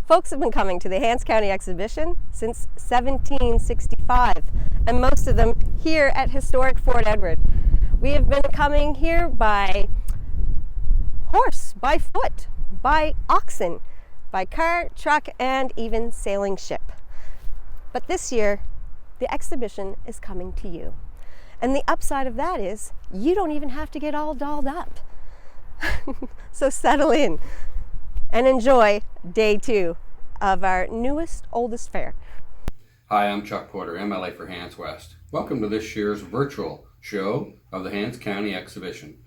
Folks have been coming to the Hants County exhibition since 1765, and most of them here at historic Fort Edward. We have been coming here by horse, by foot, by oxen, by car, truck, and even sailing ship. But this year, the exhibition is coming to you. And the upside of that is you don't even have to get all dolled up. So settle in and enjoy day 2 of our newest, oldest fair. Hi, I'm Chuck Porter, MLA for Hants West. Welcome to this year's virtual show of the Hants County Exhibition.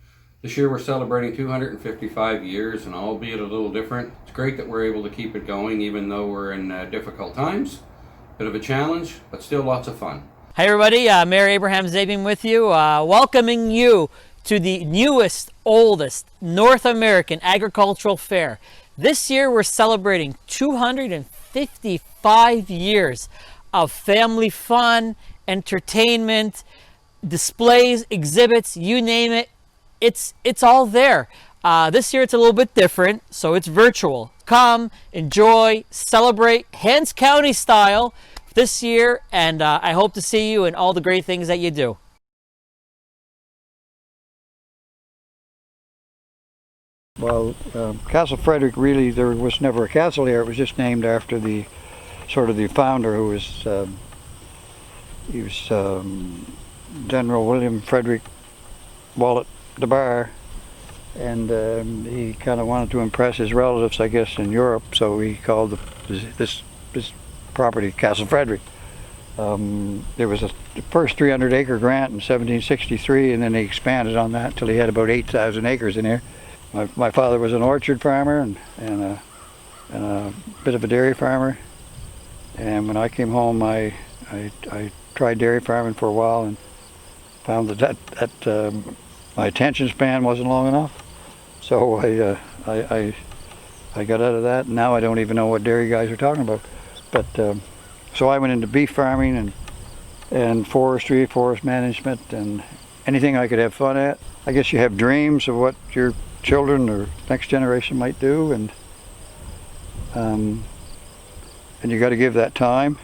This year we're celebrating 255 years, and albeit a little different, it's great that we're able to keep it going even though we're in difficult times. Bit of a challenge, but still lots of fun. Hi everybody, Mayor Abraham Zabian with you, welcoming you to the newest, oldest North American Agricultural Fair. This year we're celebrating 255 years of family fun, entertainment, displays, exhibits, you name it, it's all there. This year it's a little bit different, so it's virtual. Come, enjoy, celebrate Hants County style this year, and I hope to see you and all the great things that you do. Well, Castle Frederick, really, there was never a castle here. It was just named after the founder, who was General William Frederick Wallet DeBar, and he kind of wanted to impress his relatives, I guess, in Europe, so he called this property Castle Frederick. There was a first 300-acre grant in 1763, and then he expanded on that until he had about 8,000 acres in here. My father was an orchard farmer and a bit of a dairy farmer, and when I came home I tried dairy farming for a while and found that my attention span wasn't long enough, so I got out of that, and now I don't even know what dairy guys are talking about. But so I went into beef farming and forestry, forest management, and anything I could have fun at. I guess you have dreams of what your children or next generation might do, and you got to give that time.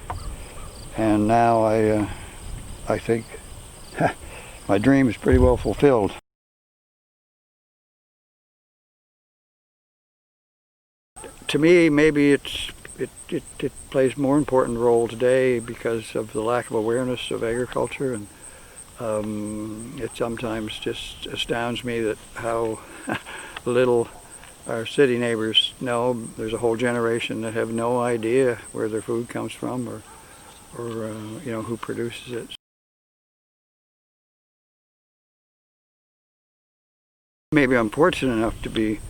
And now I think my dream is pretty well fulfilled. To me, maybe it plays a more important role today because of the lack of awareness of agriculture, and it sometimes just astounds me that how little our city neighbors know. There's a whole generation that have no idea where their food comes from or you know, who produces it. Maybe I'm fortunate enough to be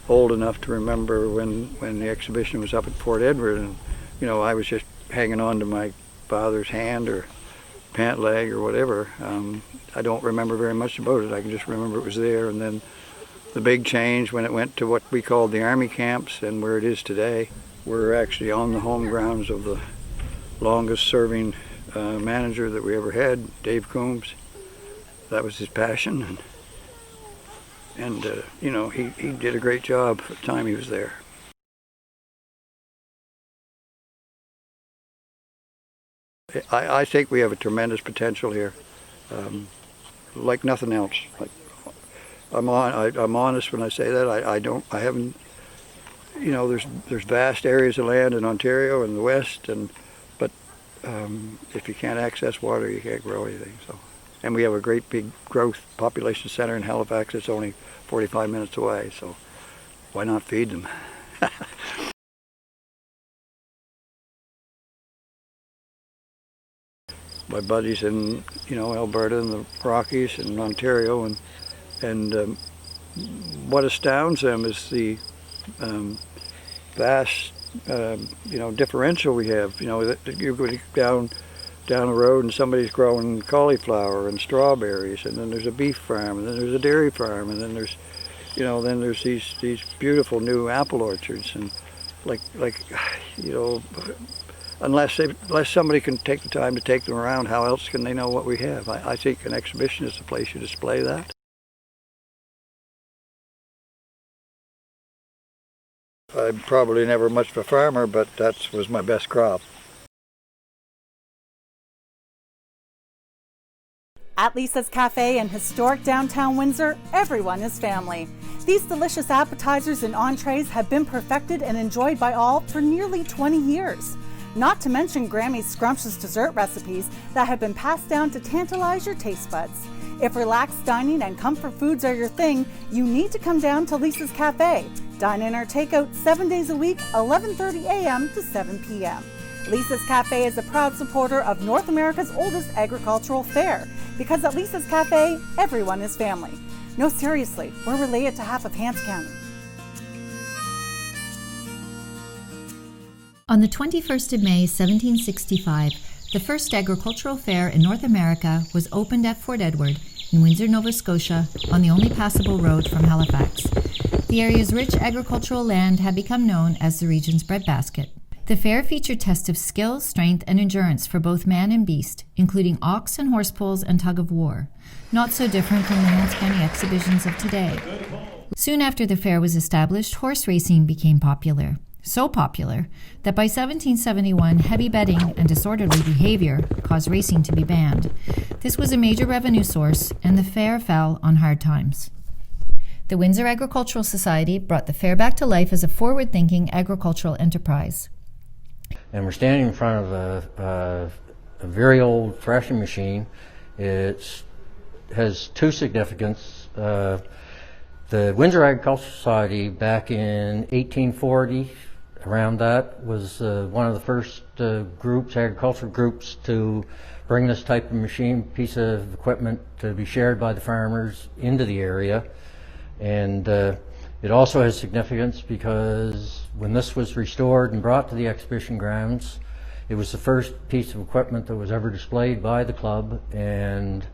old enough to remember when the exhibition was up at Fort Edward, and you know, I was just hanging on to my father's hand or pant leg or whatever. I don't remember very much about it. I can just remember it was there, and then the big change when it went to what we called the army camps and where it is today. We're actually on the home grounds of the longest serving manager that we ever had, Dave Coombs. That was his passion, and you know, he did a great job for the time he was there. I think we have a tremendous potential here, like nothing else. I'm honest when I say that. I haven't, you know, there's vast areas of land in Ontario and the West, but if you can't access water, you can't grow anything. So, and we have a great big growth population center in Halifax. It's only 45 minutes away, so why not feed them? My buddies in, you know, Alberta and the Rockies and Ontario, and what astounds them is the vast, you know, differential we have. You know, that you go down the road and somebody's growing cauliflower and strawberries, and then there's a beef farm, and then there's a dairy farm, and then there's, you know, then there's these beautiful new apple orchards, and like you know, unless somebody can take the time to take them around, how else can they know what we have? I think an exhibition is the place you display that. I'm probably never much of a farmer, but that was my best crop. At Lisa's Cafe in historic downtown Windsor, everyone is family. These delicious appetizers and entrees have been perfected and enjoyed by all for nearly 20 years. Not to mention Grammy's scrumptious dessert recipes that have been passed down to tantalize your taste buds. If relaxed dining and comfort foods are your thing, you need to come down to Lisa's Cafe. Dine in or take out 7 days a week, 11:30 a.m. to 7 p.m. Lisa's Cafe is a proud supporter of North America's oldest agricultural fair, because at Lisa's Cafe, everyone is family. No, seriously, we're related to half of Hants County. On the 21st of May, 1765, the first agricultural fair in North America was opened at Fort Edward in Windsor, Nova Scotia, on the only passable road from Halifax. The area's rich agricultural land had become known as the region's breadbasket. The fair featured tests of skill, strength, and endurance for both man and beast, including ox and horse pulls and tug of war, not so different from the Hants County exhibitions of today. Soon after the fair was established, horse racing became popular. So popular that by 1771, heavy betting and disorderly behavior caused racing to be banned. This was a major revenue source, and the fair fell on hard times. The Windsor Agricultural Society brought the fair back to life as a forward-thinking agricultural enterprise. And we're standing in front of a very old threshing machine. It has two significance. The Windsor Agricultural Society back in 1840, around that, was one of the first agricultural groups to bring this type of machine, piece of equipment to be shared by the farmers into the area. And it also has significance because when this was restored and brought to the exhibition grounds, it was the first piece of equipment that was ever displayed by the club, and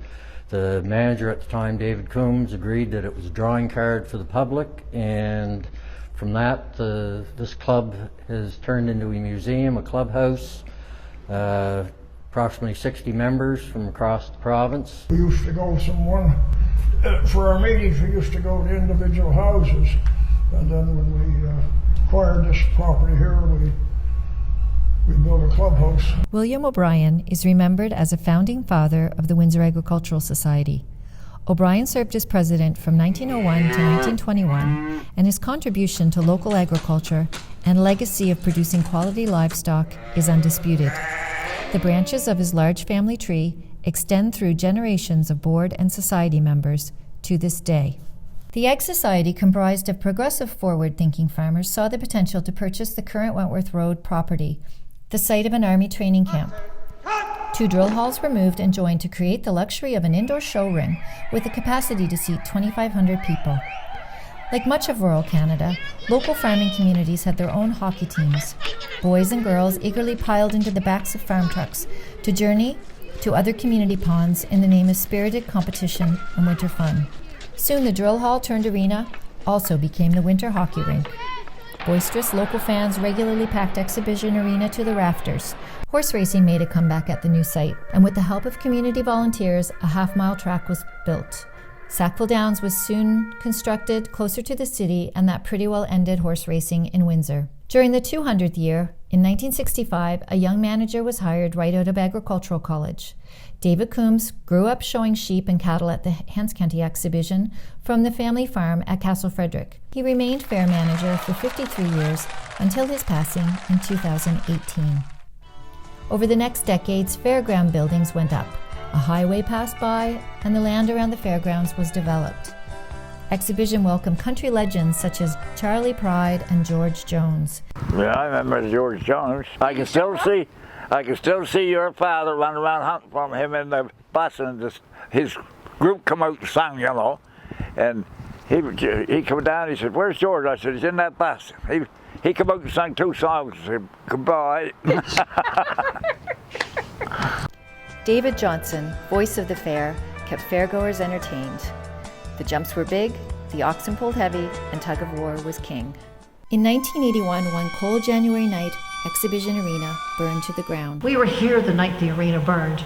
the manager at the time, David Coombs, agreed that it was a drawing card for the public, and from that this club has turned into a museum, a clubhouse, approximately 60 members from across the province. We used to go for our meetings, we used to go to individual houses, and then when we acquired this property here, we built a clubhouse. William O'Brien is remembered as a founding father of the Windsor Agricultural Society. O'Brien served as president from 1901 to 1921, and his contribution to local agriculture and legacy of producing quality livestock is undisputed. The branches of his large family tree extend through generations of board and society members to this day. The Ag Society, comprised of progressive, forward-thinking farmers, saw the potential to purchase the current Wentworth Road property, the site of an army training camp. 2 drill halls were moved and joined to create the luxury of an indoor show ring with the capacity to seat 2,500 people. Like much of rural Canada, local farming communities had their own hockey teams. Boys and girls eagerly piled into the backs of farm trucks to journey to other community ponds in the name of spirited competition and winter fun. Soon the drill hall turned arena also became the winter hockey rink. Boisterous local fans regularly packed exhibition arena to the rafters. Horse racing made a comeback at the new site, and with the help of community volunteers, a half-mile track was built. Sackville Downs was soon constructed closer to the city, and that pretty well ended horse racing in Windsor. During the 200th year, in 1965, a young manager was hired right out of Agricultural College. David Coombs grew up showing sheep and cattle at the Hants County exhibition from the family farm at Castle Frederick. He remained fair manager for 53 years until his passing in 2018. Over the next decades, fairground buildings went up. A highway passed by, and the land around the fairgrounds was developed. Exhibition welcomed country legends such as Charlie Pride and George Jones. Yeah, I remember George Jones. I can still see your father running around hunting from him in the bus, and his group come out and sang, you know. And he come down. He said, "Where's George?" I said, "He's in that bus." He come out and sang 2 songs. And said, "Goodbye." David Johnson, voice of the fair, kept fairgoers entertained. The jumps were big, the oxen pulled heavy, and tug of war was king. In 1981, one cold January night, Exhibition Arena burned to the ground. We were here the night the arena burned.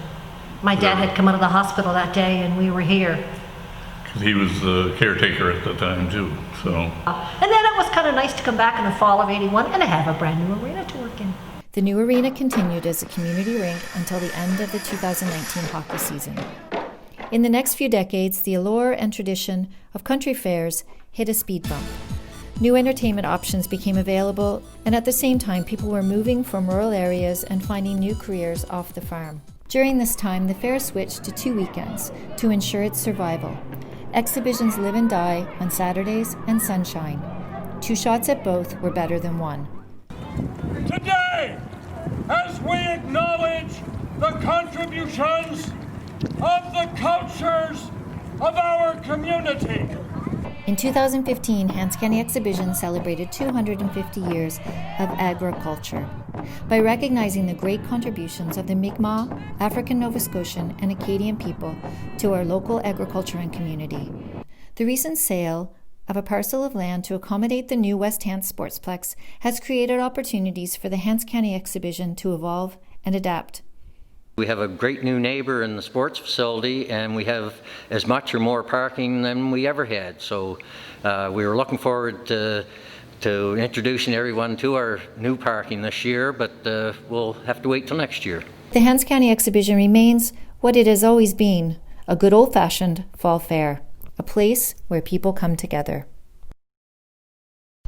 My dad had come out of the hospital that day, and we were here. He was the caretaker at the time too, so. And then it was kind of nice to come back in the fall of '81 and have a brand new arena to work in. The new arena continued as a community rink until the end of the 2019 hockey season. In the next few decades, the allure and tradition of country fairs hit a speed bump. New entertainment options became available, and at the same time, people were moving from rural areas and finding new careers off the farm. During this time, the fair switched to 2 weekends to ensure its survival. Exhibitions live and die on Saturdays and Sunshine. 2 shots at both were better than 1. Today, as we acknowledge the contributions of the cultures of our community. In 2015, Hants County Exhibition celebrated 250 years of agriculture by recognizing the great contributions of the Mi'kmaq, African Nova Scotian, and Acadian people to our local agriculture and community. The recent sale of a parcel of land to accommodate the new West Hants Sportsplex has created opportunities for the Hants County Exhibition to evolve and adapt. We have a great new neighbor in the sports facility, and we have as much or more parking than we ever had. So we were looking forward to introducing everyone to our new parking this year, but we'll have to wait till next year. The Hants County Exhibition remains what it has always been, a good old-fashioned fall fair, a place where people come together.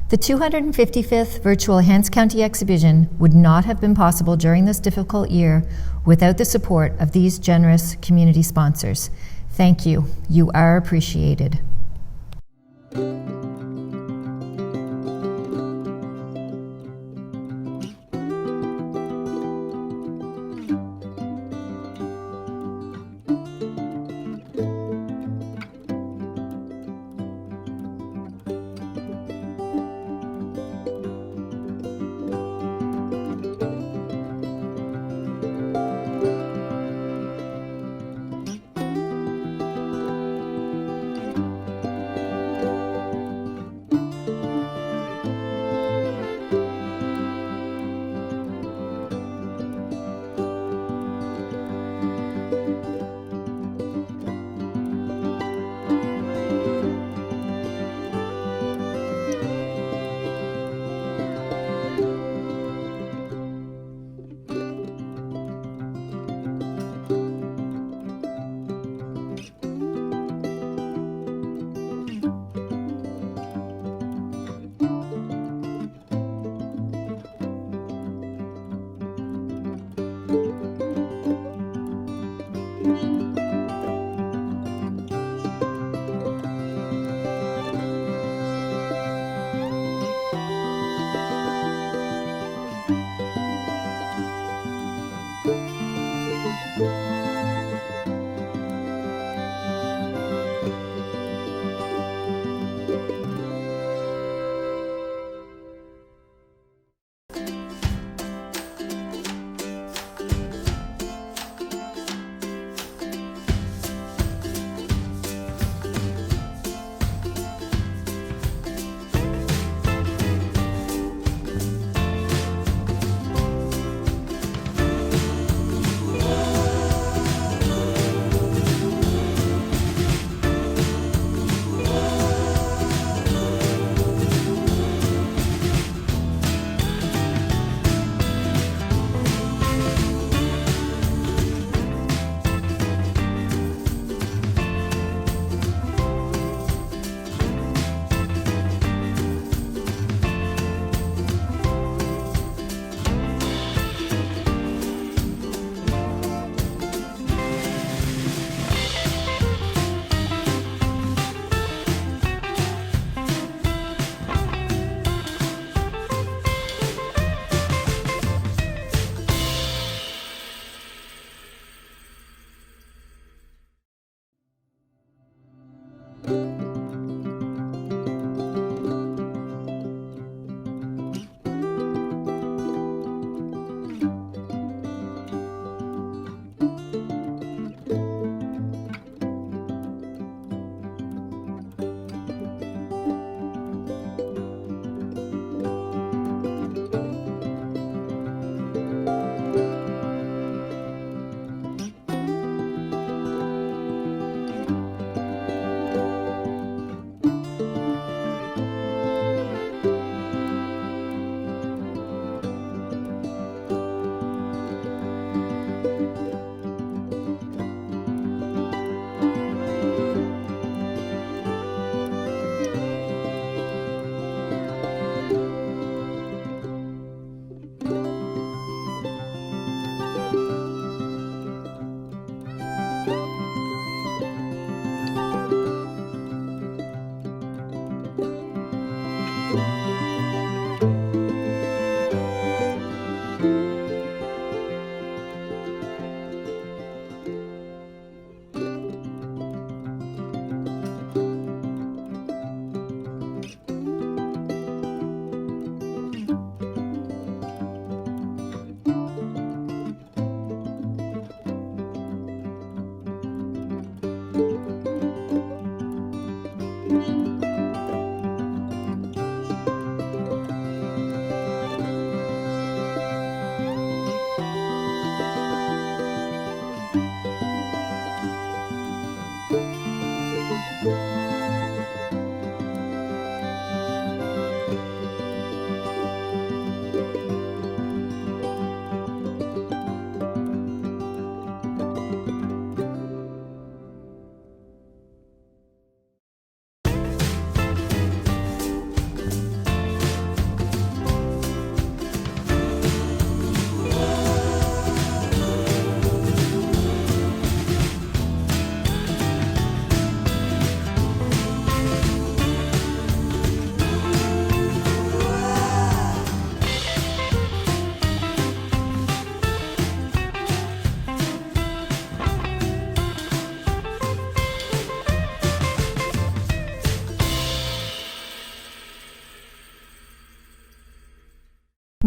The 255th virtual Hants County Exhibition would not have been possible during this difficult year without the support of these generous community sponsors. Thank you. You are appreciated.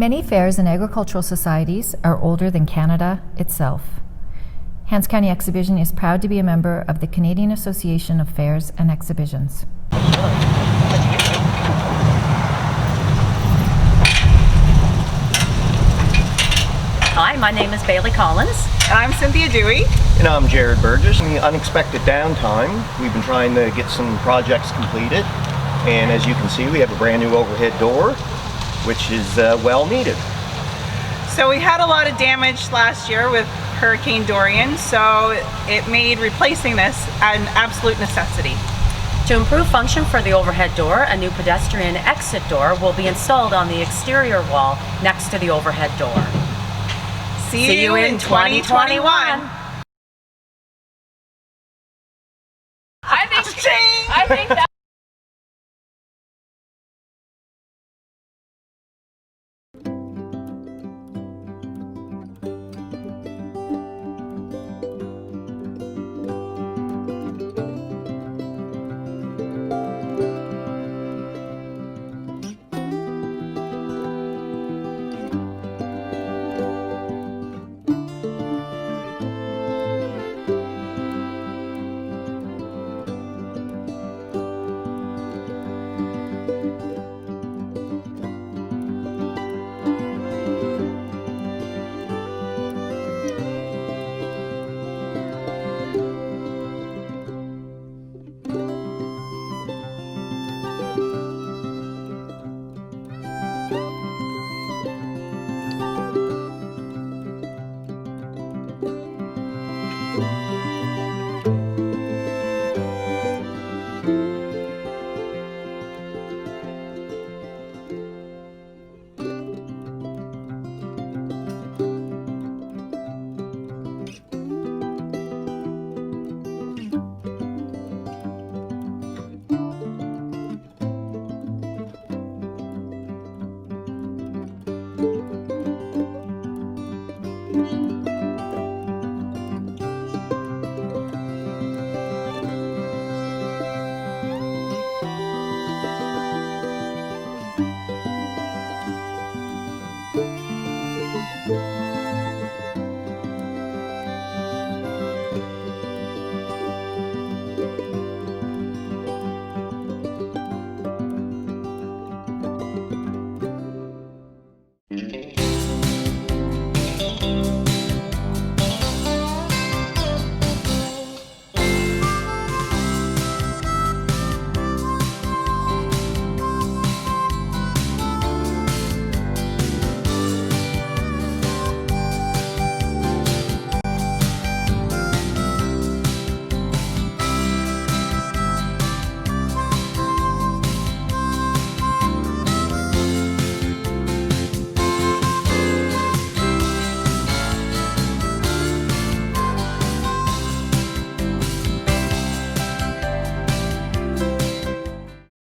Many fairs and agricultural societies are older than Canada itself. Hants County Exhibition is proud to be a member of the Canadian Association of Fairs and Exhibitions. Hi, my name is Bailey Collins. And I'm Cynthia Dewey. And I'm Jared Burgess. In the unexpected downtime, we've been trying to get some projects completed. And as you can see, we have a brand new overhead door, which is well needed. So we had a lot of damage last year with Hurricane Dorian, so it made replacing this an absolute necessity. To improve function for the overhead door, a new pedestrian exit door will be installed on the exterior wall next to the overhead door. See you in 2021. I think that